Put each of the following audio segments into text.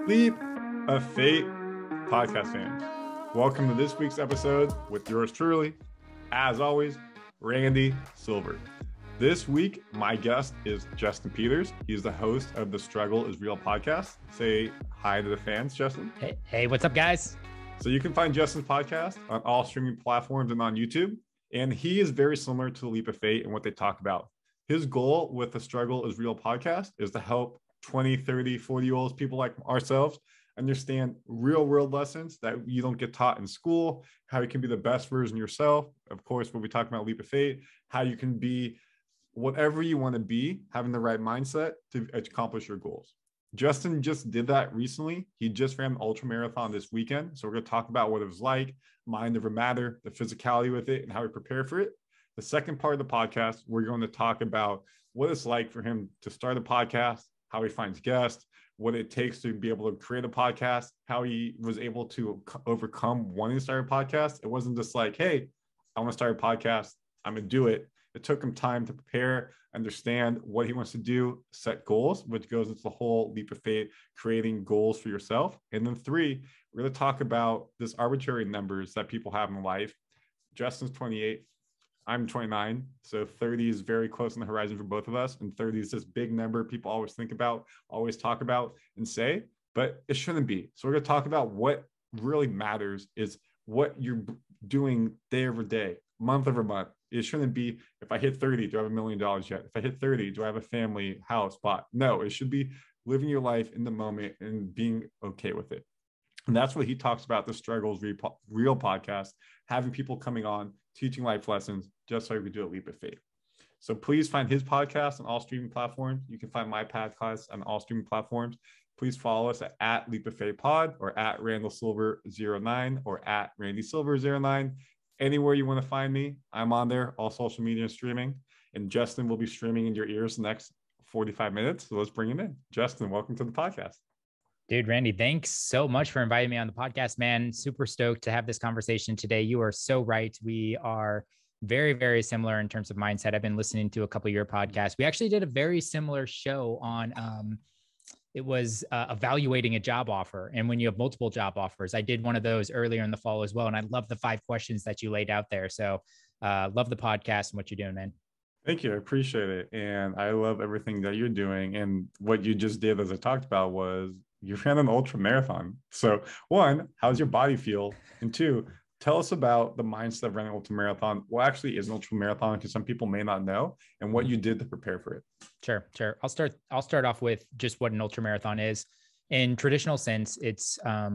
Leap of Fate podcast fans. Welcome to this week's episode with yours truly, as always, Randy Silver. This week, my guest is Justin Peters. He's the host of the Struggle is Real podcast. Say hi to the fans, Justin. Hey, what's up, guys? So you can find Justin's podcast on all streaming platforms and on YouTube. And he is very similar to the Leap of Fate and what they talk about. His goal with the Struggle is Real podcast is to help 20, 30, 40-year-olds, people like ourselves, understand real world lessons that you don't get taught in school, how you can be the best version of yourself. Of course, when we talk about Leap of Fate, how you can be whatever you want to be, having the right mindset to accomplish your goals. Justin just did that recently. He just ran an ultramarathon this weekend. So we're going to talk about what it was like, mind over matter, the physicality with it, and how we prepare for it. The second part of the podcast, we're going to talk about what it's like for him to start a podcast, how he finds guests, what it takes to be able to create a podcast, how he was able to overcome wanting to start a podcast. It wasn't just like, hey, I want to start a podcast, I'm going to do it. It took him time to prepare, understand what he wants to do, set goals, which goes into the whole Leap of Fate, creating goals for yourself. And then 3, we're going to talk about this arbitrary numbers that people have in life. Justin's 28. I'm 29, so 30 is very close on the horizon for both of us. And 30 is this big number people always think about, always talk about and say, but it shouldn't be. So we're going to talk about what really matters is what you're doing day over day, month over month. It shouldn't be, if I hit 30, do I have $1 million yet? If I hit 30, do I have a family, house, spot? No, it should be living your life in the moment and being okay with it. And that's what he talks about, the Struggles Real podcast, having people coming on, teaching life lessons, just like we do at Leap of Fate. So please find his podcast on all streaming platforms. You can find my podcast on all streaming platforms. Please follow us at Leap of Fate Pod or at RandallSilver09 or at RandySilver09. Anywhere you want to find me, I'm on there, all social media and streaming. And Justin will be streaming in your ears the next 45 minutes. So let's bring him in. Justin, welcome to the podcast. Dude, Randy, thanks so much for inviting me on the podcast, man. Super stoked to have this conversation today. You are so right. We are very, very similar in terms of mindset. I've been listening to a couple of your podcasts. We actually did a very similar show on, it was evaluating a job offer. And when you have multiple job offers, I did one of those earlier in the fall as well. And I love the 5 questions that you laid out there. So love the podcast and what you're doing, man. Thank you. I appreciate it. And I love everything that you're doing. And what you just did, as I talked about, was you ran an ultra marathon. So 1, how's your body feel? And 2, tell us about the mindset of running an ultra marathon. What actually is an ultra marathon? Because some people may not know, and what you did to prepare for it. Sure. I'll start off with just what an ultra marathon is. In traditional sense, it's I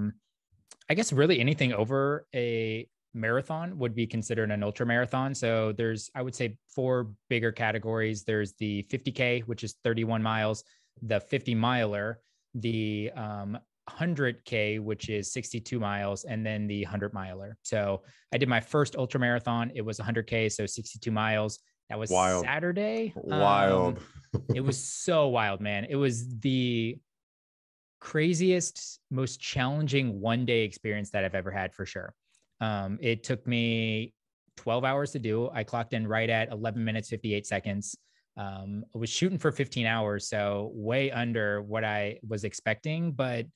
guess really anything over a marathon would be considered an ultra marathon. So there's, I would say, 4 bigger categories. There's the 50K, which is 31 miles, the 50 miler, the 100K, which is 62 miles, and then the 100 miler. So I did my first ultra marathon. It was 100K, so 62 miles. That was wild. Saturday. Wild. It was so wild, man. It was the craziest, most challenging one-day experience that I've ever had, for sure. It took me 12 hours to do. I clocked in right at 11 minutes, 58 seconds. I was shooting for 15 hours, so way under what I was expecting, but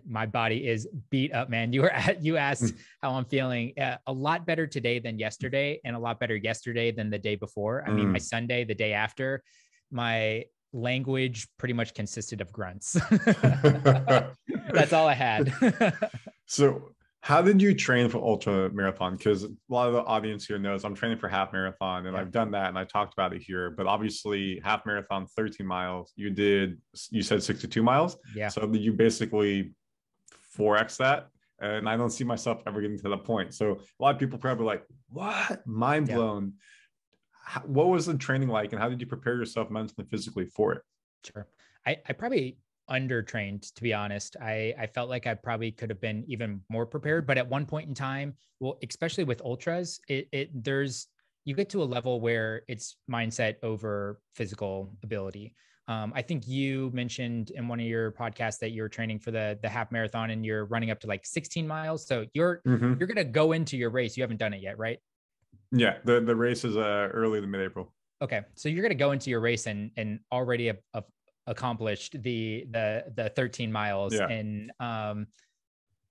my body is beat up, man. You asked how I'm feeling. A lot better today than yesterday, and a lot better yesterday than the day before. I mean, my Sunday, the day after, my language pretty much consisted of grunts. That's all I had. So how did you train for ultra marathon? Because a lot of the audience here knows I'm training for half marathon, and I've done that, and I talked about it here. But obviously, half marathon, 13 miles. You said 62 miles. Yeah. So you basically 4x that, and I don't see myself ever getting to that point. So a lot of people probably like, "What? Mind blown." Yeah. What was the training like, and how did you prepare yourself mentally and physically for it? Sure. I probably undertrained, to be honest. I felt like I probably could have been even more prepared, but at one point in time, well, especially with ultras, you get to a level where it's mindset over physical ability. I think you mentioned in one of your podcasts that you're training for the half marathon and you're running up to like 16 miles. So you're going to go into your race. You haven't done it yet, right? Yeah. The race is early to mid-April. Okay. So you're going to go into your race and already accomplished the 13 miles. Yeah. And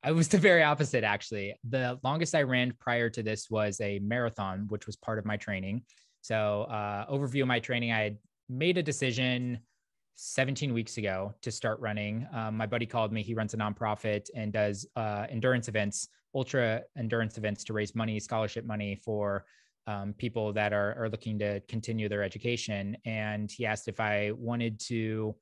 I was the very opposite, actually. The longest I ran prior to this was a marathon, which was part of my training. So overview of my training, I had made a decision 17 weeks ago to start running. My buddy called me. He runs a nonprofit and does endurance events, ultra endurance events, to raise money, scholarship money for people that are looking to continue their education. And he asked if I wanted to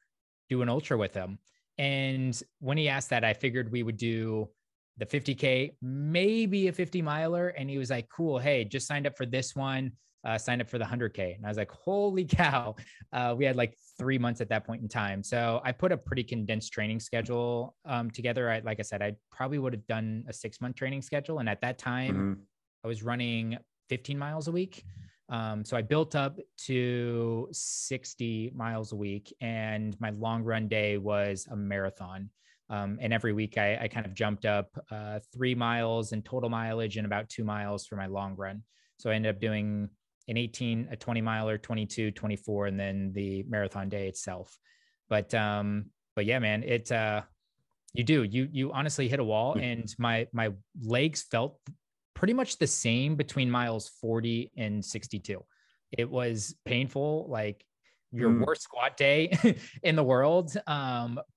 do an ultra with him. And when he asked that, I figured we would do the 50K, maybe a 50 miler. And he was like, cool. Hey, just signed up for this one. Signed up for the 100K. And I was like, holy cow. We had like 3 months at that point in time. So I put a pretty condensed training schedule together. Like I said, I probably would have done a 6-month training schedule. And at that time, I was running 15 miles a week. So I built up to 60 miles a week, and my long run day was a marathon. And every week I kind of jumped up 3 miles in total mileage and about 2 miles for my long run. So I ended up doing an 18, a 20 miler, 22, 24, and then the marathon day itself. But yeah, man, you honestly hit a wall, and my legs felt pretty much the same between miles 40 and 62. It was painful, like your worst squat day in the world.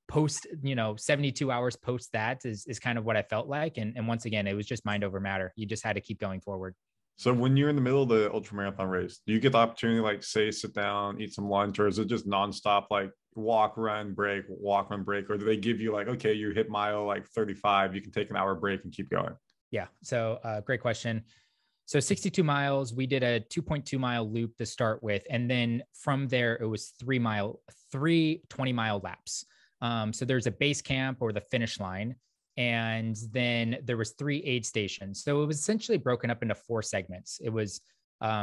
Post, 72 hours post that is kind of what I felt like. And once again, it was just mind over matter. You just had to keep going forward. So when you're in the middle of the ultramarathon race, do you get the opportunity, like, say, sit down, eat some lunch, or is it just nonstop, like walk, run, break, walk, run, break? Or do they give you like, okay, you hit mile like 35, you can take an hour break and keep going? Yeah. So great question. So 62 miles, we did a 2.2 mile loop to start with. And then from there, it was 3 20-mile laps. So there's a base camp or the finish line. And then there was 3 aid stations. So it was essentially broken up into 4 segments. It was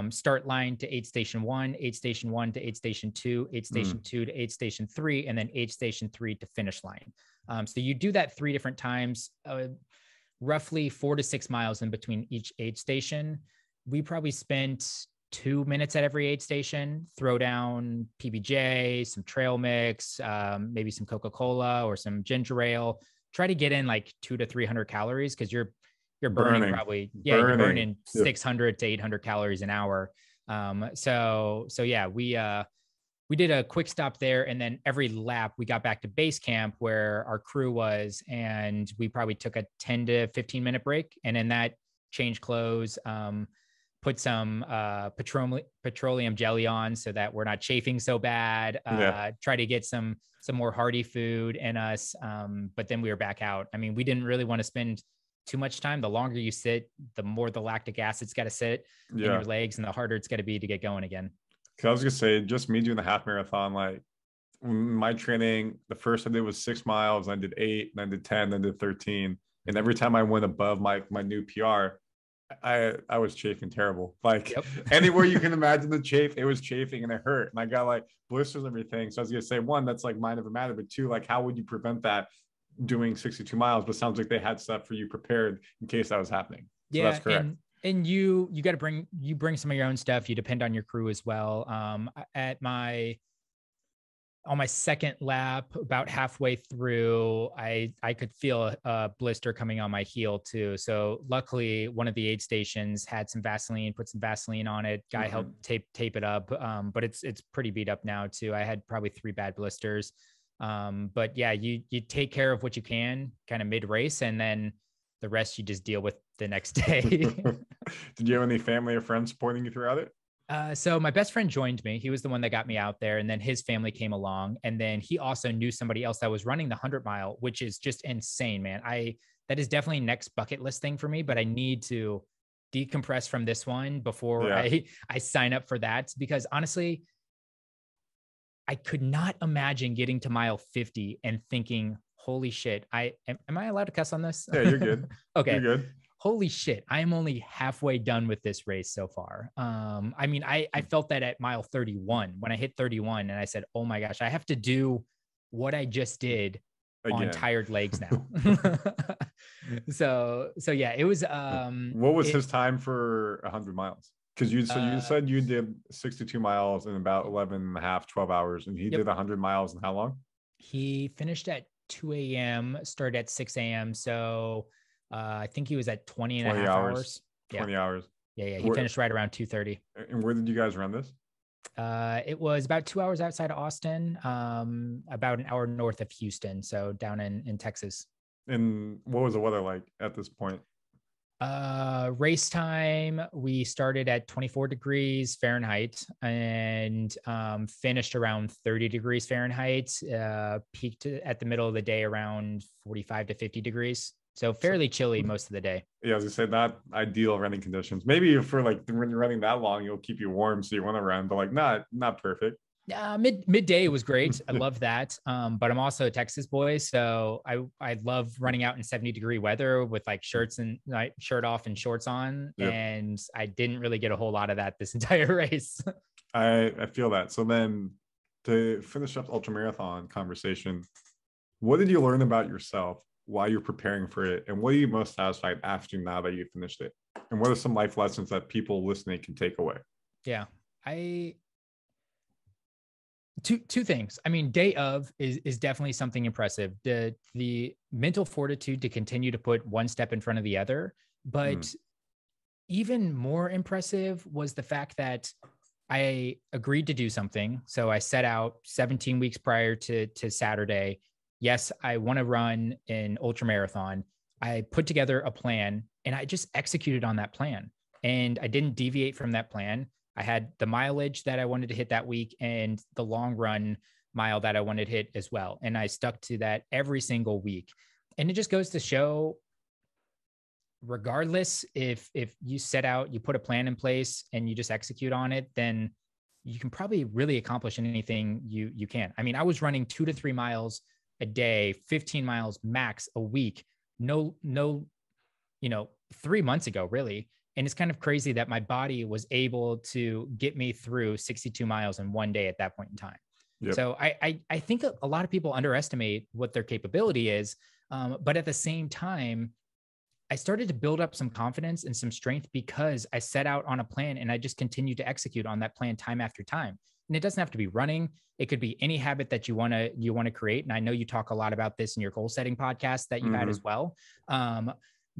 start line to aid station 1, aid station 1 to aid station 2, aid station 2 to aid station 3, and then aid station 3 to finish line. So you do that 3 different times, roughly 4 to 6 miles in between each aid station. We probably spent 2 minutes at every aid station, throw down PBJ, some trail mix, maybe some Coca-Cola or some ginger ale. Try to get in like 200 to 300 calories, because you're burning probably, you're burning 600 to 800 calories an hour. So yeah, we did a quick stop there, and then every lap we got back to base camp where our crew was, and we probably took a 10 to 15 minute break, and in that change clothes, put some petroleum jelly on so that we're not chafing so bad. Try to get some more hearty food in us. But then we were back out. I mean, we didn't really want to spend too much time. The longer you sit, the more the lactic acid's got to sit in your legs, and the harder it's got to be to get going again. I was gonna say, just me doing the half marathon, like my training, the first I did was 6 miles, and I did 8, and I did 10, then did 13. And every time I went above my new PR, I was chafing terrible. Like anywhere you can imagine the chafe, it was chafing and it hurt. And I got like blisters and everything. So I was gonna say, 1, that's like mind over matter, but 2, like how would you prevent that doing 62 miles? But it sounds like they had stuff for you prepared in case that was happening. So that's correct. And you got to bring some of your own stuff. You depend on your crew as well. On my second lap, about halfway through, I could feel a blister coming on my heel too. So luckily, one of the aid stations had some Vaseline, put some Vaseline on it. Guy helped tape it up, but it's pretty beat up now too. I had probably 3 bad blisters. But yeah, you take care of what you can kind of mid race, and then the rest you just deal with the next day. Did you have any family or friends supporting you throughout it? So my best friend joined me. He was the one that got me out there, and then his family came along, and then he also knew somebody else that was running the 100 mile, which is just insane, man. That is definitely next bucket list thing for me, but I need to decompress from this one before I sign up for that, because honestly, I could not imagine getting to mile 50 and thinking, holy shit, am I allowed to cuss on this? Yeah, you're good. Okay. You're good. Holy shit, I am only halfway done with this race so far. I mean, I felt that at mile 31 when I hit 31, and I said, oh my gosh, I have to do what I just did again on tired legs now. So yeah, it was. What was his time for 100 miles? Because you said you did 62 miles in about 11 and a half, 12 hours, and he Yep. did 100 miles in how long? He finished at 2 a.m., started at 6 a.m. So I think he was at 20 and a 20 half hours. hours. 20 yeah. hours. Yeah. He finished right around 2:30. And where did you guys run this? It was about 2 hours outside of Austin, about an hour north of Houston. So down in Texas. And what was the weather like at this point? Race time, we started at 24 degrees Fahrenheit and finished around 30 degrees Fahrenheit, peaked at the middle of the day around 45 to 50 degrees. So fairly chilly most of the day. Yeah, as I said, not ideal running conditions. Maybe for like when you're running that long, you'll keep you warm so you want to run, but like not perfect. Midday was great. I love that. But I'm also a Texas boy, so I love running out in 70-degree weather with like shirts and like shirt off and shorts on. Yep. And I didn't really get a whole lot of that this entire race. I feel that. So then to finish up the ultramarathon conversation, what did you learn about yourself while you're preparing for it? And what are you most satisfied after now that you finished it? And what are some life lessons that people listening can take away? Yeah. Two things. I mean, day of is definitely something impressive. The mental fortitude to continue to put one step in front of the other, but even more impressive was the fact that I agreed to do something. So I set out 17 weeks prior to Saturday. Yes, I want to run an ultramarathon. I put together a plan and I just executed on that plan. And I didn't deviate from that plan. I had the mileage that I wanted to hit that week and the long run mile that I wanted to hit as well. And I stuck to that every single week. And it just goes to show, regardless if you set out, you put a plan in place and you just execute on it, then you can probably really accomplish anything you can. I mean, I was running 2 to 3 miles a day, 15 miles max a week. No, 3 months ago, really. And it's kind of crazy that my body was able to get me through 62 miles in one day at that point in time. Yep. So I think a lot of people underestimate what their capability is. But at the same time, I started to build up some confidence and some strength because I set out on a plan and I just continued to execute on that plan time after time. And it doesn't have to be running. It could be any habit that you want to create. And I know you talk a lot about this in your goal setting podcast that you've had as well.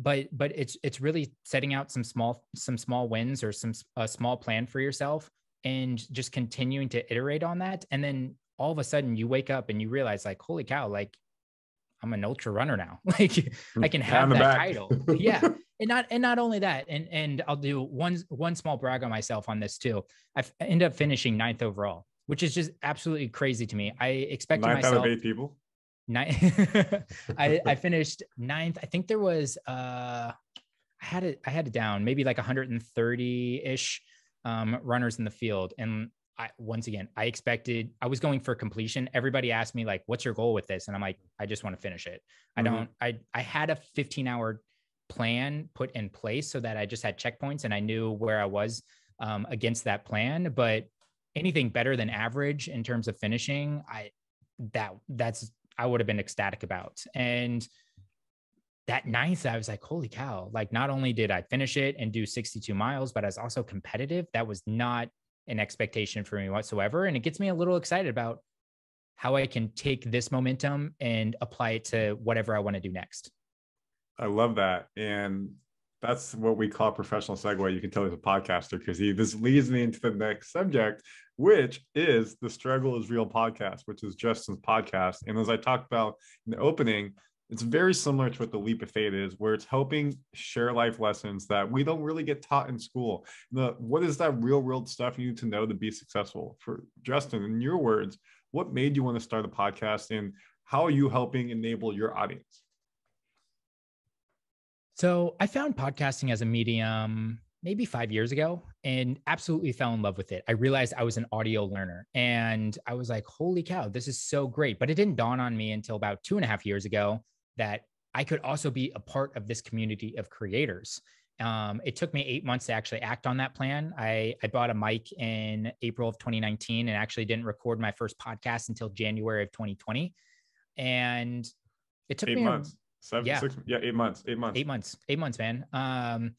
But it's really setting out some small wins or a small plan for yourself and just continuing to iterate on that. And then all of a sudden you wake up and you realize like, holy cow, like I'm an ultra runner now. Like I can have that title. Yeah. And not only that, and I'll do one small brag on myself on this too. I ended up finishing 9th overall, which is just absolutely crazy to me. I expected 9th myself out of 8 people. I finished 9th. I think there was I had it down maybe like 130-ish runners in the field. And once again, I was going for completion. Everybody asked me like, what's your goal with this? And I'm like, I just want to finish it. I had a 15-hour plan put in place so that I just had checkpoints and I knew where I was against that plan. But anything better than average in terms of finishing, I would have been ecstatic about. And that 9th, I was like, holy cow. Like not only did I finish it and do 62 miles, but I was also competitive. That was not an expectation for me whatsoever. And it gets me a little excited about how I can take this momentum and apply it to whatever I want to do next. I love that. And that's what we call professional segue. You can tell he's a podcaster because this leads me into the next subject, which is the Struggle is Real podcast, which is Justin's podcast. And as I talked about in the opening, it's very similar to what the Leap of Faith is, where it's helping share life lessons that we don't really get taught in school. What is that real world stuff you need to know to be successful? For Justin, in your words, what made you want to start a podcast and how are you helping enable your audience? So I found podcasting as a medium maybe 5 years ago and absolutely fell in love with it. I realized I was an audio learner and I was like, holy cow, this is so great. But it didn't dawn on me until about 2.5 years ago that I could also be a part of this community of creators. It took me 8 months to actually act on that plan. I bought a mic in April of 2019 and actually didn't record my first podcast until January of 2020. And it took 8 me 8 months, man.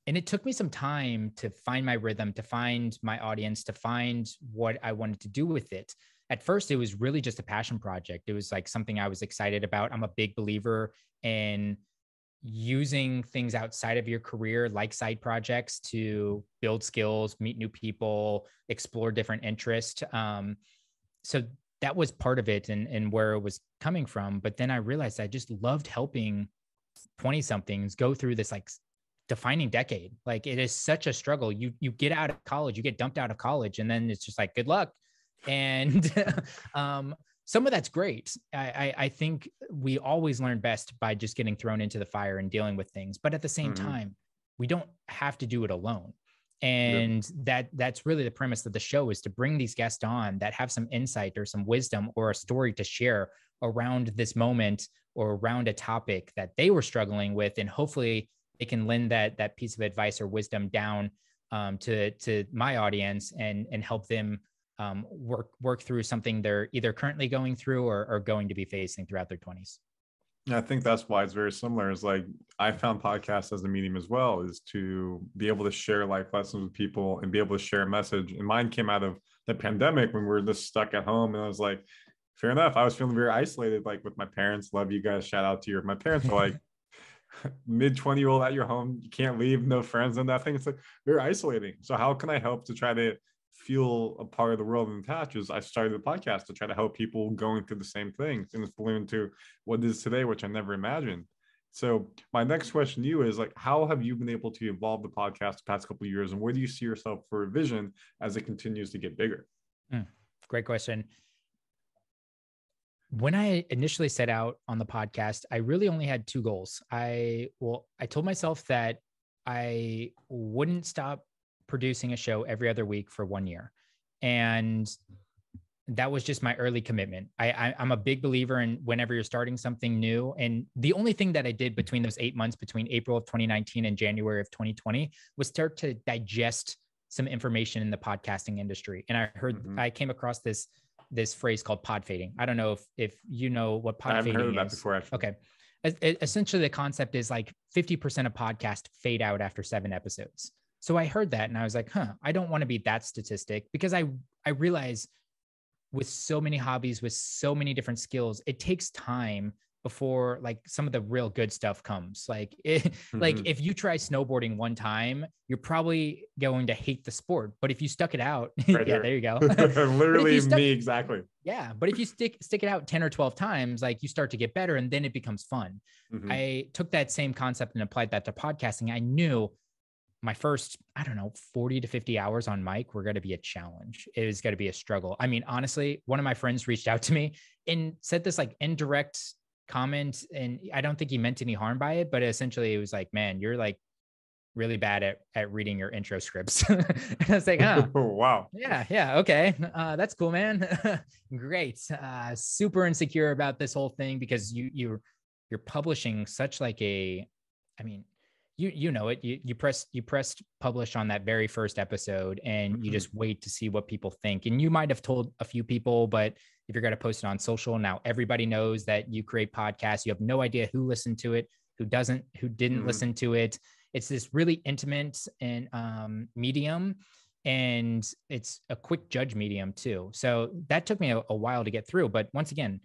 And it took me some time to find my rhythm, to find my audience, to find what I wanted to do with it. At first, it was really just a passion project. It was like something I was excited about. I'm a big believer in using things outside of your career, like side projects, to build skills, meet new people, explore different interests. So that was part of it, and where it was coming from. But then I realized I just loved helping 20 somethings go through this like defining decade. Like, it is such a struggle. You get out of college, you get dumped out of college, and then it's just like, good luck. And some of that's great. I think we always learn best by just getting thrown into the fire and dealing with things. But at the same time, we don't have to do it alone. And that's really the premise of the show, is to bring these guests on that have some insight or some wisdom or a story to share around this moment or around a topic that they were struggling with. And hopefully they can lend that piece of advice or wisdom down to my audience and help them work through something they're either currently going through or going to be facing throughout their 20s. I think that's why it's very similar. Is like, I found podcasts as a medium as well, is to be able to share life lessons with people and be able to share a message. And mine came out of the pandemic when we were just stuck at home. And I was like, fair enough. I was feeling very isolated, like with my parents. Love you guys. Shout out to my parents are like, mid 20-year-old at your home, you can't leave, no friends and nothing. It's like very isolating. So how can I help to try to feel a part of the world and attached? Is I started the podcast to try to help people going through the same things, and it's ballooned to what it is today, which I never imagined. So my next question to you is like, how have you been able to evolve the podcast the past couple of years, and where do you see yourself for a vision as it continues to get bigger? Great question. When I initially set out on the podcast, I really only had two goals. I told myself that I wouldn't stop producing a show every other week for 1 year. And that was just my early commitment. I'm a big believer in whenever you're starting something new. And the only thing that I did between those 8 months, between April of 2019 and January of 2020, was start to digest some information in the podcasting industry. And I came across this phrase called pod fading. I don't know if you know what pod fading is. I haven't heard of that before, actually. Okay. Essentially, the concept is like 50% of podcasts fade out after 7 episodes. So I heard that and I was like, I don't want to be that statistic, because I realize with so many hobbies, with so many different skills, it takes time before like some of the real good stuff comes. Like like if you try snowboarding one time, you're probably going to hate the sport. But if you stuck it out, right there you go. Literally me, exactly. Yeah. But if you stick it out 10 or 12 times, like you start to get better and then it becomes fun. I took that same concept and applied that to podcasting. I knew my first, 40 to 50 hours on mic were going to be a challenge. It was going to be a struggle. I mean, honestly, one of my friends reached out to me and said this like indirect comment, and I don't think he meant any harm by it, but essentially it was like, man, you're like really bad at reading your intro scripts. And I was like, oh, wow. Yeah. Okay. That's cool, man. Great. Super insecure about this whole thing, because you're publishing such like you know it, you pressed publish on that very first episode, and you just wait to see what people think. And you might have told a few people, but if you're going to post it on social, now everybody knows that you create podcasts. You have no idea who listened to it, who didn't listen to it. It's this really intimate and medium, and it's a quick judge medium too. So that took me a while to get through. But once again,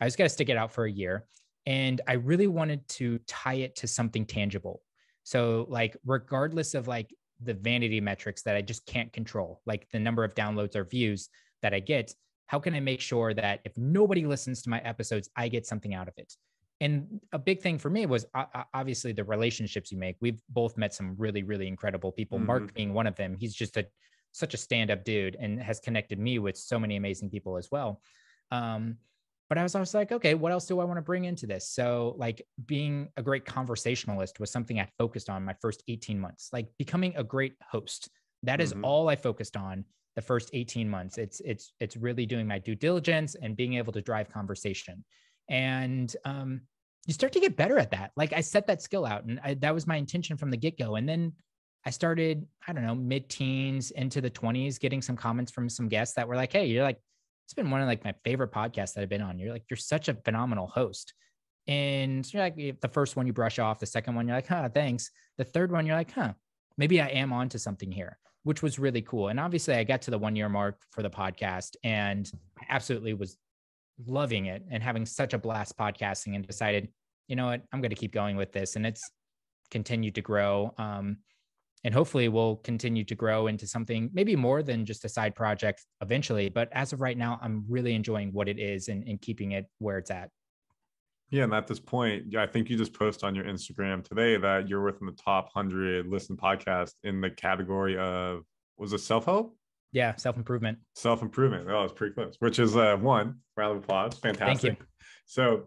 I just got to stick it out for a year. And I really wanted to tie it to something tangible. So like, regardless of like the vanity metrics that I just can't control, like the number of downloads or views that I get, how can I make sure that if nobody listens to my episodes, I get something out of it? And a big thing for me was obviously the relationships you make. We've both met some really, really incredible people, Mark being one of them. He's just such a stand-up dude and has connected me with so many amazing people as well. But I was like, okay, what else do I want to bring into this? So like, being a great conversationalist was something I focused on my first 18 months, like becoming a great host. That is all I focused on the first 18 months. It's really doing my due diligence and being able to drive conversation. And you start to get better at that. Like, I set that skill out, and that was my intention from the get-go. And then I started, mid-teens into the 20s, getting some comments from some guests that were like, hey, you're like, it's been one of like my favorite podcasts that I've been on. You're such a phenomenal host. And you're like, the first one you brush off, the second one, you're like, thanks. The third one, you're like, maybe I am onto something here, which was really cool. And obviously I got to the 1 year mark for the podcast and I absolutely was loving it and having such a blast podcasting, and decided, you know what, I'm going to keep going with this. And it's continued to grow. And hopefully we'll continue to grow into something maybe more than just a side project eventually. But as of right now, I'm really enjoying what it is and keeping it where it's at. Yeah, and at this point, I think you just posted on your Instagram today that you're within the top 100 listened podcast in the category of, was it self-help? Yeah, self-improvement. Self-improvement. Oh, it's pretty close, which is one round of applause. Fantastic. Thank you. So,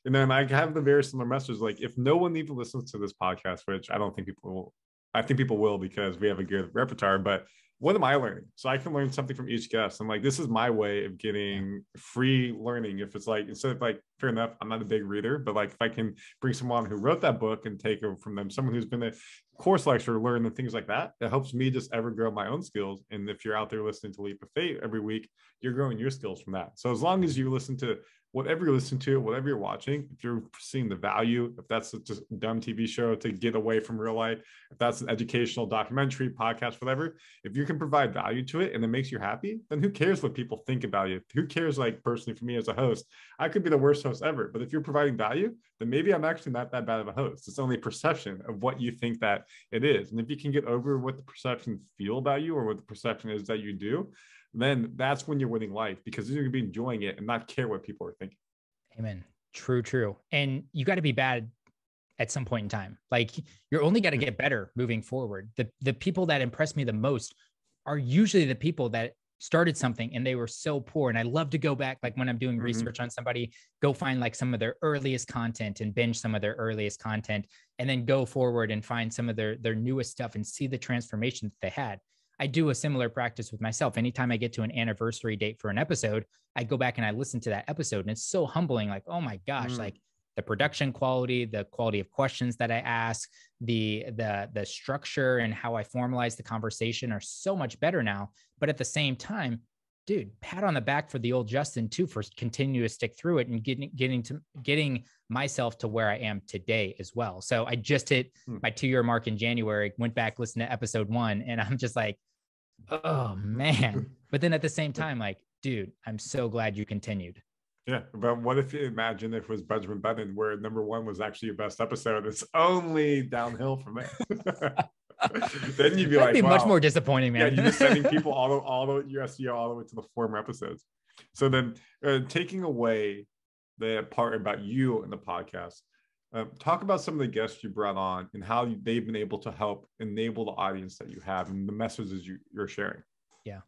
and then I have the very similar message, like if no one even listens to this podcast, which I don't think people will, I think people will because we have a good repertoire, but what am I learning? So I can learn something from each guest. I'm like, this is my way of getting free learning. If it's like, instead of like, fair enough, I'm not a big reader, but like if I can bring someone who wrote that book and take it from them, someone who's been a course lecturer, learn and things like that, it helps me just ever grow my own skills. And if you're out there listening to Leap of Faith every week, you're growing your skills from that. So as long as you listen to whatever you're listening to, whatever you're watching, if you're seeing the value, if that's just a dumb TV show to get away from real life, if that's an educational documentary, podcast, whatever, if you can provide value to it and it makes you happy, then who cares what people think about you? Who cares? Like personally for me as a host, I could be the worst host ever, but if you're providing value, then maybe I'm actually not that bad of a host. It's only perception of what you think that it is. And if you can get over what the perception feel about you or what the perception is that you do, then that's when you're winning life, because you're going to be enjoying it and not care what people are thinking. Amen. True. And you got to be bad at some point in time. Like you're only got to get better moving forward. The people that impress me the most are usually the people that started something and they were so poor. And I love to go back, like when I'm doing research on somebody, go find like some of their earliest content and binge some of their earliest content, and then go forward and find some of their newest stuff and see the transformation that they had. I do a similar practice with myself. Anytime I get to an anniversary date for an episode, I go back and I listen to that episode, and it's so humbling. Like, oh my gosh, like the production quality, the quality of questions that I ask, the structure and how I formalize the conversation are so much better now. But at the same time, dude, pat on the back for the old Justin too, for continuing to stick through it and getting myself to where I am today as well. So I just hit my 2 year mark in January, went back, listened to episode 1, and I'm just like, oh man. But then at the same time, like, dude, I'm so glad you continued. Yeah. But what if you imagine if it was Benjamin Button, where number 1 was actually your best episode? It's only downhill from it. Then you'd be That'd like, be wow. much more disappointing, man. Yeah, you're just sending people all the your SEO all the way to the former episodes. So then taking away the part about you in the podcast, talk about some of the guests you brought on and how they've been able to help enable the audience that you have and the messages you're sharing. Yeah.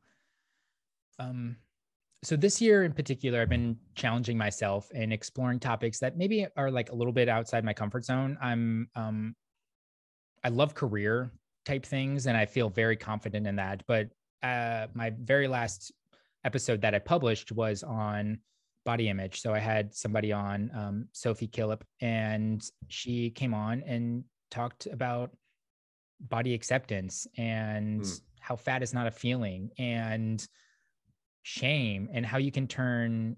So this year in particular, I've been challenging myself and exploring topics that maybe are like a little bit outside my comfort zone. I love career type things, and I feel very confident in that. But my very last episode that I published was on body image. So I had somebody on, Sophie Killip, and she came on and talked about body acceptance and how fat is not a feeling, and shame, and how you can turn,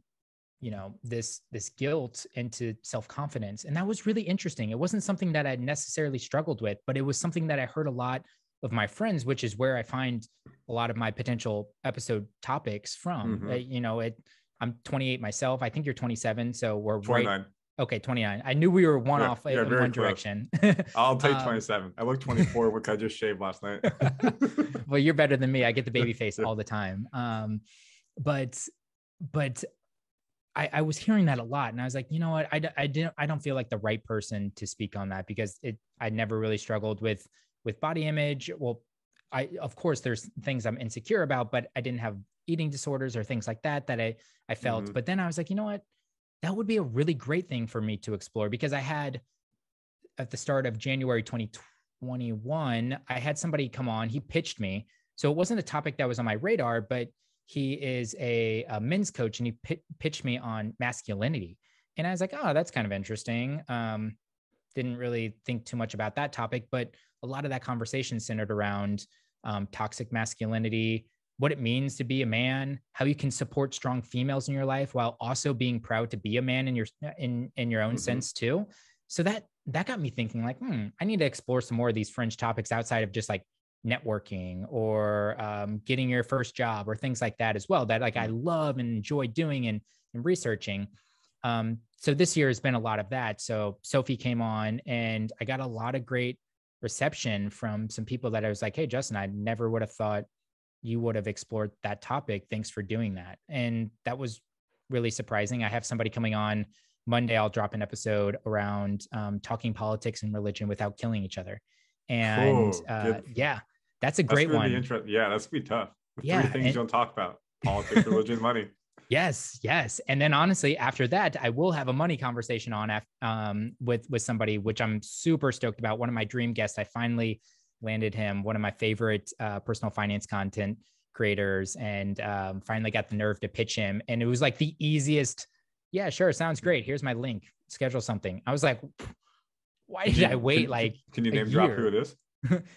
you know, this guilt into self-confidence. And that was really interesting. It wasn't something that I necessarily struggled with, but it was something that I heard a lot of my friends, which is where I find a lot of my potential episode topics from. You know, I'm 28 myself. I think you're 27. So we're 29. Right. Okay, 29. I knew we were one off in one close direction. I'll take 27. I look 24, which I just shaved last night. Well, you're better than me. I get the baby face all the time. But I was hearing that a lot, and I was like, you know what? I don't feel like the right person to speak on that, because I never really struggled with body image. Well, of course there's things I'm insecure about, but I didn't have eating disorders or things like that I felt. But then I was like, you know what? That would be a really great thing for me to explore, because I had, at the start of January 2021, I had somebody come on, he pitched me. So it wasn't a topic that was on my radar, but he is a men's coach, and he pitched me on masculinity. And I was like, oh, that's kind of interesting. Didn't really think too much about that topic, but a lot of that conversation centered around toxic masculinity, what it means to be a man, how you can support strong females in your life while also being proud to be a man in your own sense too. So that got me thinking like, I need to explore some more of these fringe topics outside of just like networking or getting your first job or things like that as well, that like I love and enjoy doing and researching. So this year has been a lot of that. So Sophie came on and I got a lot of great reception from some people that I was like, hey, Justin, I never would have thought you would have explored that topic. Thanks for doing that. And that was really surprising. I have somebody coming on Monday. I'll drop an episode around talking politics and religion without killing each other. And yeah, that's a great gonna one. be interesting. Yeah, that's gonna be tough. The Yeah, three things you don't talk about: politics, religion, money. Yes. And then honestly, after that, I will have a money conversation on with somebody, which I'm super stoked about. One of my dream guests. I finally landed him, one of my favorite personal finance content creators, and finally got the nerve to pitch him. And it was like the easiest. Yeah, sure, sounds great. Here's my link. Schedule something. I was like, why did I wait can you name drop who it is?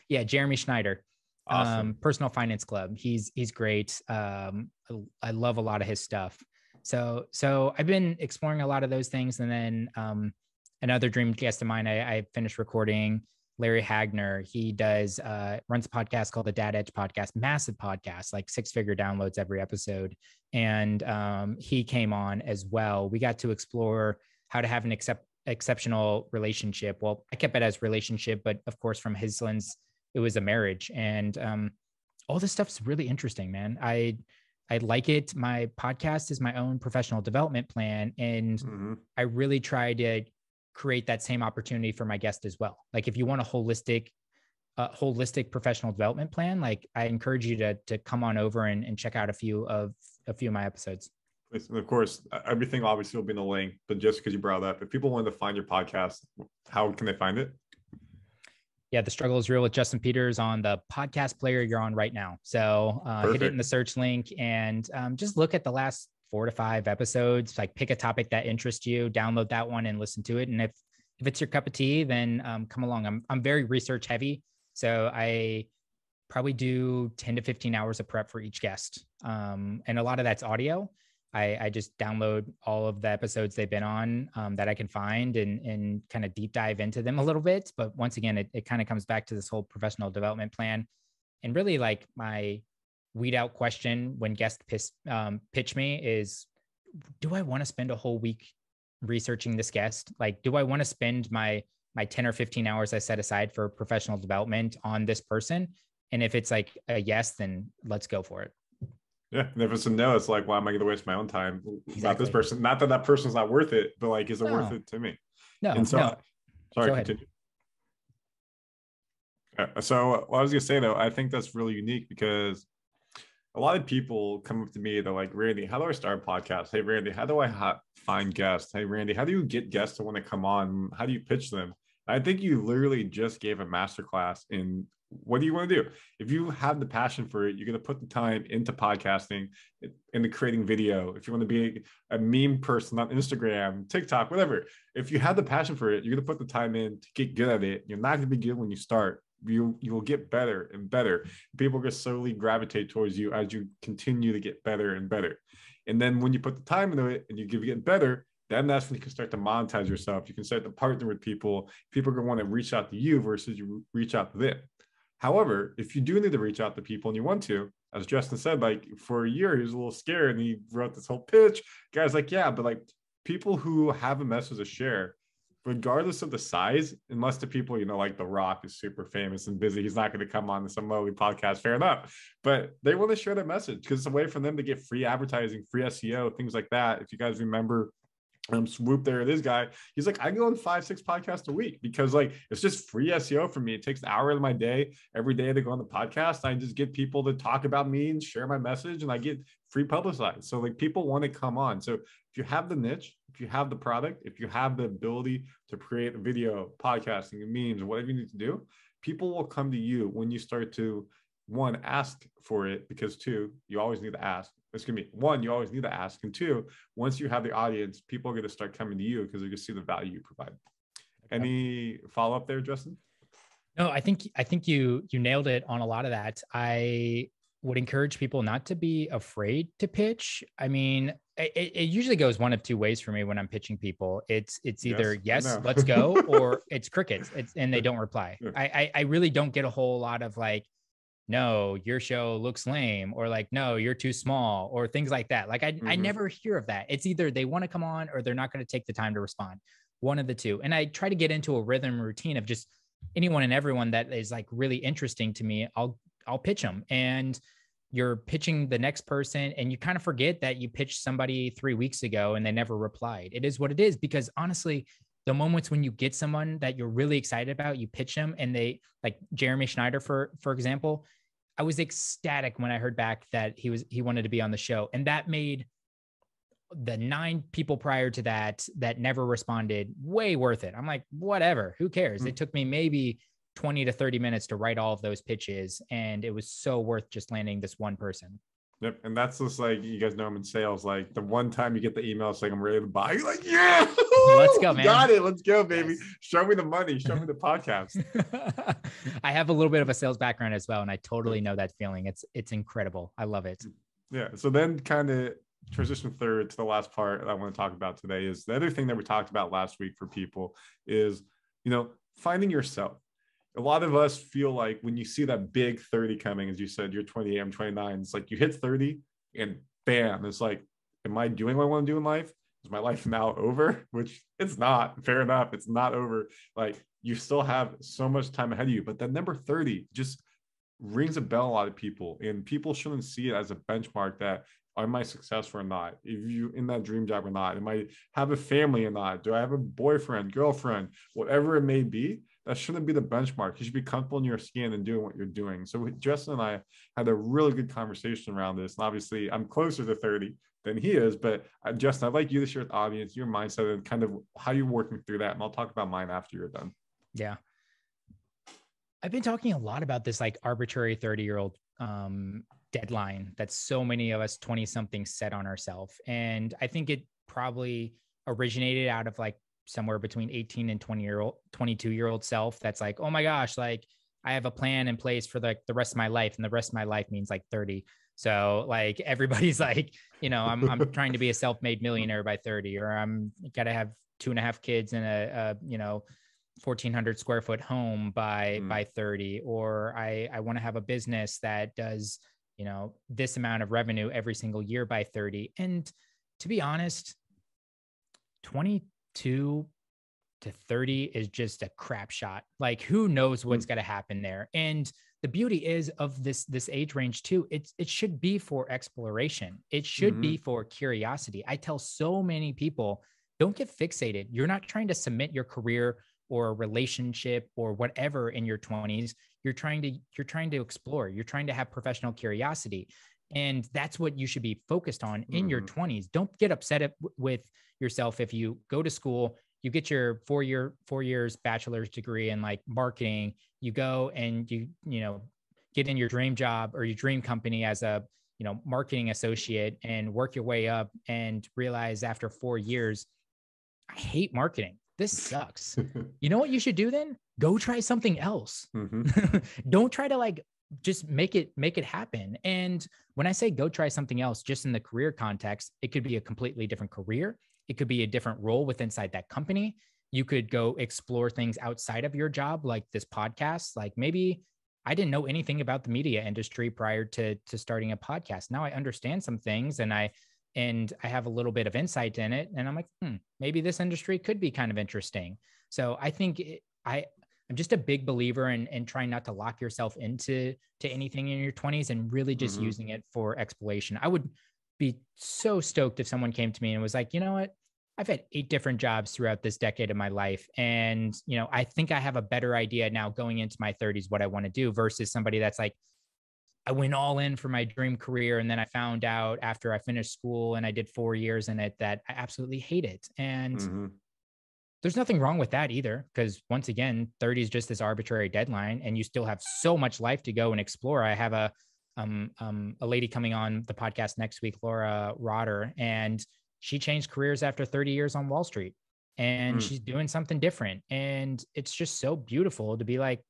Yeah, Jeremy Schneider. Awesome. Personal Finance Club. He's great. I love a lot of his stuff. So I've been exploring a lot of those things. And then another dream guest of mine, I finished recording, Larry Hagner. He does runs a podcast called the Dad Edge Podcast, massive podcast, like 6-figure downloads every episode. And he came on as well. We got to explore how to have an exceptional relationship. Well, I kept it as relationship, but of course, from his lens, it was a marriage. And all this stuff's really interesting, man. I like it. My podcast is my own professional development plan. And I really try to create that same opportunity for my guest as well. Like if you want a holistic professional development plan, like I encourage you to come on over and check out a few of my episodes. Of course, everything obviously will be in the link, but just because you brought up, if people wanted to find your podcast, how can they find it? Yeah, The Struggle is Real with Justin Peters on the podcast player you're on right now. So hit it in the search link and just look at the last 4 to 5 episodes, like pick a topic that interests you, download that one and listen to it. And if it's your cup of tea, then come along. I'm very research heavy. So I probably do 10 to 15 hours of prep for each guest. And a lot of that's audio. I just download all of the episodes they've been on that I can find and kind of deep dive into them a little bit. But once again, it kind of comes back to this whole professional development plan. And really like my weed out question when guests pitch me is, do I want to spend a whole week researching this guest? Like, do I want to spend my 10 or 15 hours I set aside for professional development on this person? And if it's like a yes, then let's go for it. Yeah, and if it's a no, it's like, why am I going to waste my own time about this person? Not that person's not worth it, but like, is it worth it to me? No. And so, sorry, continue. So what I was going to say though, I think that's really unique because a lot of people come up to me, they're like, Randy, how do I start a podcast? Hey, Randy, how do I find guests? Hey, Randy, how do you get guests to want to come on? How do you pitch them? I think you literally just gave a masterclass in what do you want to do? If you have the passion for it, you're going to put the time into podcasting, into creating video. If you want to be a meme person on Instagram, TikTok, whatever, if you have the passion for it, you're going to put the time in to get good at it. You're not going to be good when you start. You will get better and better. People are going to slowly gravitate towards you as you continue to get better and better. And then when you put the time into it and you get better, then that's when you can start to monetize yourself. You can start to partner with people. People are going to want to reach out to you versus you reach out to them. However, if you do need to reach out to people and you want to, as Justin said, like for a year, he was a little scared and he wrote this whole pitch. Guys like, yeah, but like people who have a message to share, regardless of the size, unless the people, like The Rock is super famous and busy, he's not going to come on to some lowly podcast, fair enough. But they want to share their message because it's a way for them to get free advertising, free SEO, things like that. If you guys remember, Swoop, there it is, guy. He's like, I go on 5-6 podcasts a week because like it's just free SEO for me. It takes an hour of my day every day to go on the podcast. I just get people to talk about me and share my message, and I get free publicized. So like people want to come on. So if you have the niche, if you have the product, if you have the ability to create a video, podcasting, and memes, whatever you need to do, people will come to you when you start to, one, ask for it, because 2, you always need to ask. It's going to be 1, you always need to ask. And 2, once you have the audience, people are going to start coming to you because they're going to see the value you provide. Okay. Any follow-up there, Justin? No, I think you nailed it on a lot of that. I would encourage people not to be afraid to pitch. I mean, it usually goes one of two ways for me when I'm pitching people. It's either yes, let's go, or it's crickets. And they don't reply. Yeah. I really don't get a whole lot of like, no, your show looks lame, or like, no, you're too small, or things like that. Like I never hear of that. It's either they want to come on or they're not going to take the time to respond. One of the two. And I try to get into a rhythm routine of just anyone and everyone that is like really interesting to me. I'll pitch them, and you're pitching the next person and you kind of forget that you pitched somebody 3 weeks ago and they never replied. It is what it is, because honestly, the moments when you get someone that you're really excited about, you pitch them and they, like Jeremy Schneider, for example, I was ecstatic when I heard back that he wanted to be on the show. And that made the 9 people prior to that never responded way worth it. I'm like, whatever, who cares? It took me maybe 20 to 30 minutes to write all of those pitches, and it was so worth just landing this one person. Yep. And that's just like, you guys know I'm in sales. Like the one time you get the email saying I'm ready to buy, you're like, yeah, let's go, man. Got it. Let's go, baby. Yes. Show me the money. Show me the podcast. I have a little bit of a sales background as well, and I totally know that feeling. It's incredible. I love it. Yeah. So then kind of transition third to the last part that I want to talk about today is the other thing that we talked about last week for people is, finding yourself. A lot of us feel like when you see that big 30 coming, as you said, you're 28, I'm 29. It's like you hit 30 and bam, it's like, am I doing what I want to do in life? Is my life now over? Which it's not. Fair enough. It's not over. Like you still have so much time ahead of you. But that number 30 just rings a bell a lot of people, and people shouldn't see it as a benchmark that, am I successful or not? If you in that dream job or not? Am I have a family or not? Do I have a boyfriend, girlfriend, whatever it may be? That shouldn't be the benchmark. You should be comfortable in your skin and doing what you're doing. So Justin and I had a really good conversation around this. And obviously I'm closer to 30 than he is, but Justin, I'd like you to share with the audience your mindset and kind of how you're working through that. And I'll talk about mine after you're done. Yeah. I've been talking a lot about this like arbitrary 30-year-old deadline that so many of us 20 something set on ourselves. And I think it probably originated out of like somewhere between 18 and 22-year-old self. That's like, oh my gosh, like I have a plan in place for the rest of my life. And the rest of my life means like 30. So like everybody's like, I'm trying to be a self-made millionaire by 30, or I'm got to have 2.5 kids in a 1,400 square foot home by 30, or I want to have a business that does, this amount of revenue every single year by 30. And to be honest, 22 to 30 is just a crap shot. Like who knows what's going to happen there. And the beauty is of this age range too, it should be for exploration. It should be for curiosity. I tell so many people, don't get fixated. You're not trying to submit your career or a relationship or whatever in your 20s. You're trying to explore. You're trying to have professional curiosity. And that's what you should be focused on in your 20s. Don't get upset with yourself if you go to school, you get your 4 years bachelor's degree in like marketing, you go and you get in your dream job or your dream company as a marketing associate and work your way up and realize after 4 years, I hate marketing. This sucks. You know what you should do then? Go try something else. Don't try to like just make it happen. And when I say go try something else, just in the career context, it could be a completely different career. It could be a different role within inside that company. You could go explore things outside of your job, like this podcast. Like maybe I didn't know anything about the media industry prior to starting a podcast. Now I understand some things and I have a little bit of insight in it. And I'm like, maybe this industry could be kind of interesting. So I think I'm just a big believer in trying not to lock yourself into anything in your 20s and really just using it for exploration. I would be so stoked if someone came to me and was like, you know what? I've had 8 different jobs throughout this decade of my life. And, I think I have a better idea now going into my 30s, what I want to do versus somebody that's like, I went all in for my dream career. And then I found out after I finished school and I did 4 years in it that I absolutely hate it. And there's nothing wrong with that either. Because once again, 30 is just this arbitrary deadline and you still have so much life to go and explore. I have a lady coming on the podcast next week, Laura Rotter, and she changed careers after 30 years on Wall Street and she's doing something different. And it's just so beautiful to be like,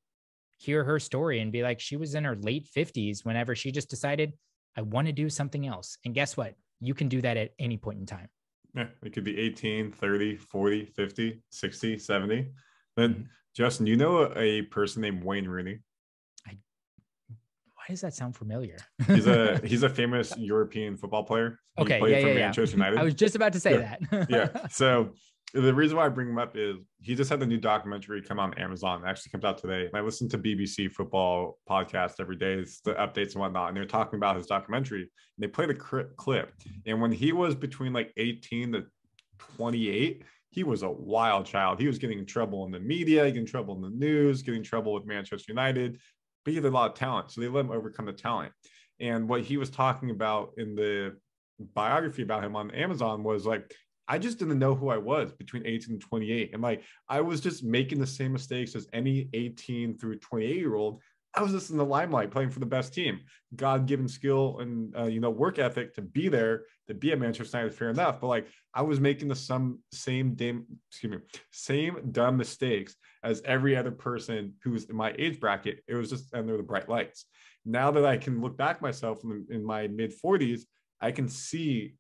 hear her story and be like, she was in her late 50s whenever she just decided, I want to do something else. And guess what? You can do that at any point in time. Yeah, it could be 18, 30, 40, 50, 60, 70. Then, Justin, you know a person named Wayne Rooney? Why does that sound familiar? He's a famous European football player. He Okay, played for yeah. Manchester United. I was just about to say that. Yeah. So the reason why I bring him up is he just had the new documentary come on Amazon. It actually comes out today. And I listen to BBC football podcast every day. It's the updates and whatnot. And they're talking about his documentary. And they played a clip. And when he was between like 18 to 28, he was a wild child. He was getting in trouble in the media, getting in trouble in the news, getting in trouble with Manchester United. But he had a lot of talent. So they let him overcome the talent. And what he was talking about in the biography about him on Amazon was like, I just didn't know who I was between 18 and 28. And like, I was just making the same mistakes as any 18 through 28-year-old. I was just in the limelight playing for the best team. God-given skill and, work ethic to be there, to be at Manchester United, fair enough. But like, I was making the same dumb mistakes as every other person who was in my age bracket. It was just under the bright lights. Now that I can look back myself in my mid-40s, I can see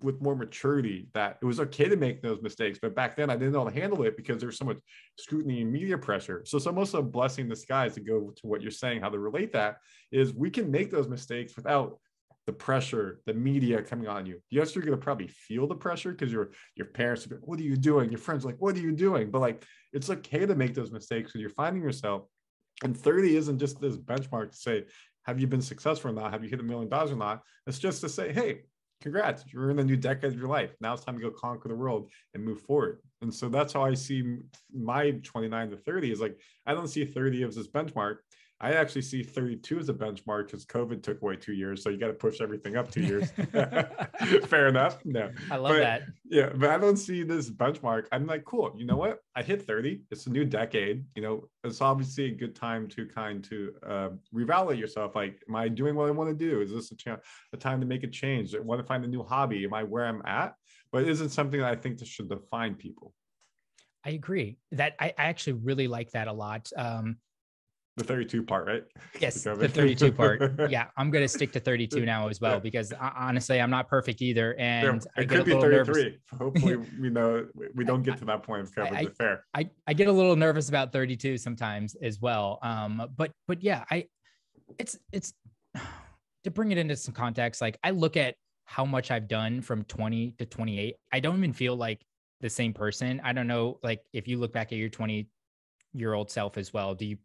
with more maturity that it was okay to make those mistakes. But back then I didn't know how to handle it because there was so much scrutiny and media pressure. So it's almost a blessing in disguise to go to what you're saying, how to relate that is we can make those mistakes without the pressure, the media coming on you. Yes, you're going to probably feel the pressure because your parents are like, what are you doing? Your friends are like, what are you doing? But like, it's okay to make those mistakes because you're finding yourself. And 30 isn't just this benchmark to say, have you been successful or not? Have you hit $1 million or not? It's just to say, hey, congrats, you're in a new decade of your life. Now it's time to go conquer the world and move forward. And so that's how I see my 29 to 30 is like, I don't see 30 as this benchmark. I actually see 32 as a benchmark because COVID took away 2 years. So you got to push everything up 2 years. Fair enough. No, I love that. Yeah, but I don't see this benchmark. I'm like, cool. You know what? I hit 30. It's a new decade. It's obviously a good time to reevaluate yourself. Like, am I doing what I want to do? Is this a time to make a change? I want to find a new hobby. Am I where I'm at? But it isn't something that I think that should define people. I agree that I actually really like that a lot. The 32 part, right? Yes, the 32 part. Yeah, I'm going to stick to 32 now as well, because honestly, I'm not perfect either. And it could be 33. Nervous. Hopefully, we don't get to that point of coverage. Fair. I get a little nervous about 32 sometimes as well. But yeah, it's to bring it into some context. Like, I look at how much I've done from 20 to 28. I don't even feel like the same person. I don't know, like, if you look back at your 20-year-old self as well, do you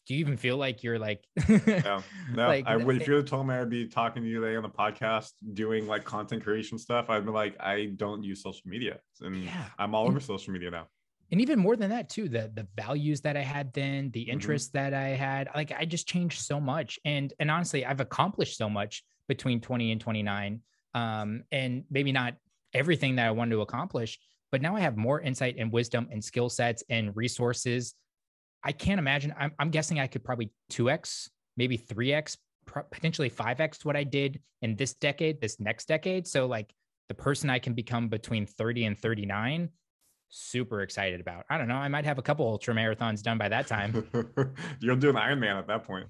even feel like you're like no like, if you had told me I'd be talking to you today on the podcast doing like content creation stuff, I'd be like, I don't use social media, and I'm all over social media now. And even more than that too, the values that I had then, the interests that I had, like, I just changed so much. And honestly, I've accomplished so much between 20 and 29. And maybe not everything that I wanted to accomplish, but now I have more insight and wisdom and skill sets and resources. I can't imagine. I'm guessing I could probably 2x, maybe 3x, potentially 5x what I did in this next decade. So like, the person I can become between 30 and 39, super excited about. I don't know. I might have a couple ultra marathons done by that time. You'll do an Ironman at that point.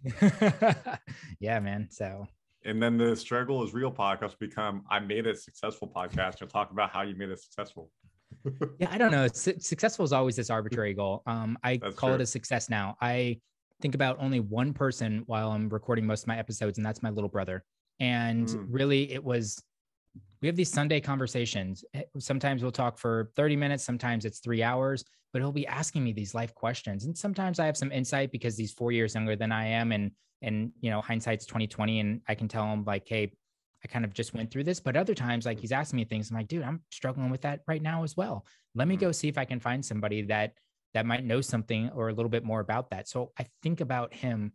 Yeah, man. So. And then the Struggle is Real podcast become, I made a successful podcast. You'll talk about how you made it successful. Yeah, I don't know. Successful is always this arbitrary goal. I call it a success now. I think about only one person while I'm recording most of my episodes, and that's my little brother. And really, we have these Sunday conversations. Sometimes we'll talk for 30 minutes. Sometimes it's 3 hours, but he'll be asking me these life questions. And sometimes I have some insight because he's 4 years younger than I am. And hindsight's 2020. And I can tell him like, hey, I kind of just went through this. But other times, like, he's asking me things, I'm like, dude, I'm struggling with that right now as well. Let me go see if I can find somebody that might know something or a little bit more about that. So I think about him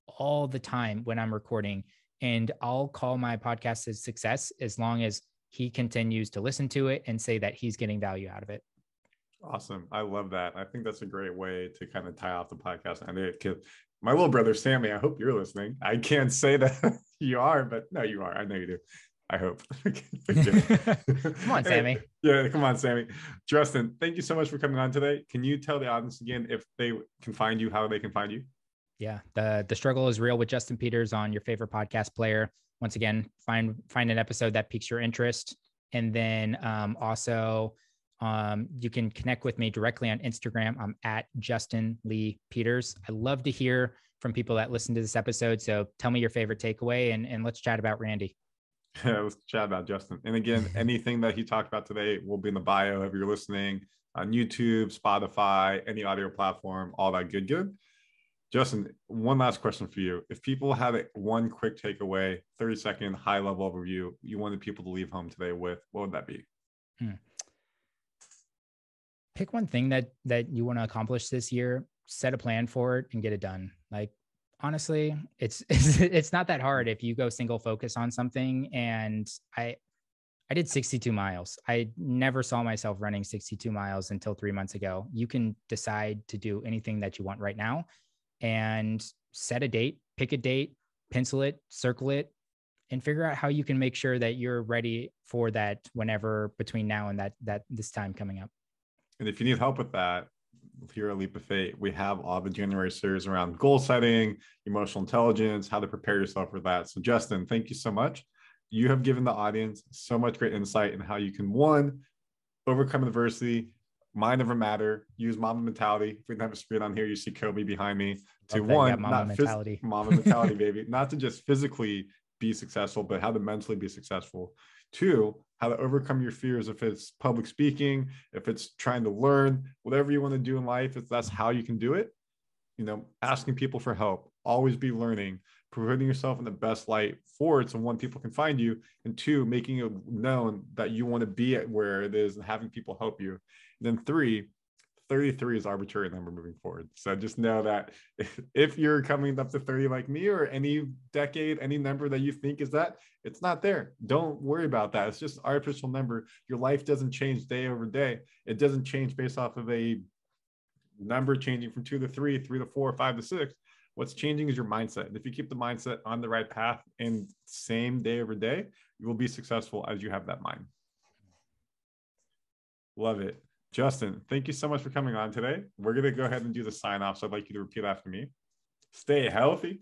all the time when I'm recording, and I'll call my podcast a success as long as he continues to listen to it and say that he's getting value out of it. Awesome. I love that. I think that's a great way to kind of tie off the podcast. And my little brother, Sammy, I hope you're listening. I can't say that you are, but no, you are. I know you do. I hope. Come on, Sammy. Yeah, come on, Sammy. Justin, thank you so much for coming on today. Can you tell the audience again if they can find you, how they can find you? Yeah, the struggle is real with Justin Peters on your favorite podcast player. Once again, find an episode that piques your interest, and then also you can connect with me directly on Instagram. I'm at Justin Lee Peters. I love to hear from people that listen to this episode. So tell me your favorite takeaway, and let's chat about Randy. Yeah, let's chat about Justin. And again, anything that he talked about today will be in the bio if you're listening on YouTube, Spotify, any audio platform, all that good. Justin, one last question for you. If people had one quick takeaway, 30-second high-level overview you wanted people to leave home today with, what would that be? Pick one thing that you want to accomplish this year, set a plan for it, and get it done. Like, honestly, it's not that hard if you go single focus on something. And I did 62 miles. I never saw myself running 62 miles until 3 months ago. You can decide to do anything that you want right now and set a date, pick a date, pencil it, circle it, and figure out how you can make sure that you're ready for that whenever between now and that this time coming up. And if you need help with that, here at Leap of Faith, we have all the January series around goal setting, emotional intelligence, how to prepare yourself for that. So Justin, thank you so much. You have given the audience so much great insight in how you can, one, overcome adversity, mind over matter, use mama mentality. If we didn't have a screen on here, you see Kobe behind me. To one, mama mentality, mama mentality, baby. Not to just physically be successful, but how to mentally be successful. Two, how to overcome your fears. If it's public speaking, if it's trying to learn, whatever you want to do in life, if that's how you can do it, asking people for help, always be learning, putting yourself in the best light for it. So one, people can find you, and two, making it known that you want to be at where it is and having people help you. And then three, 33 is arbitrary number moving forward. So just know that if you're coming up to 30 like me, or any decade, any number that you think is that, it's not there. Don't worry about that. It's just an artificial number. Your life doesn't change day over day. It doesn't change based off of a number changing from 2 to 3, 3 to 4, 5 to 6. What's changing is your mindset. And if you keep the mindset on the right path and same day over day, you will be successful as you have that mind. Love it. Justin, thank you so much for coming on today. We're going to go ahead and do the sign off. So I'd like you to repeat after me. Stay healthy.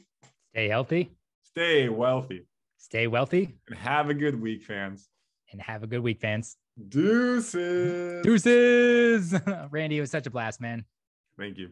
Stay healthy. Stay wealthy. Stay wealthy. And have a good week, fans. And have a good week, fans. Deuces. Deuces. Randy, it was such a blast, man. Thank you.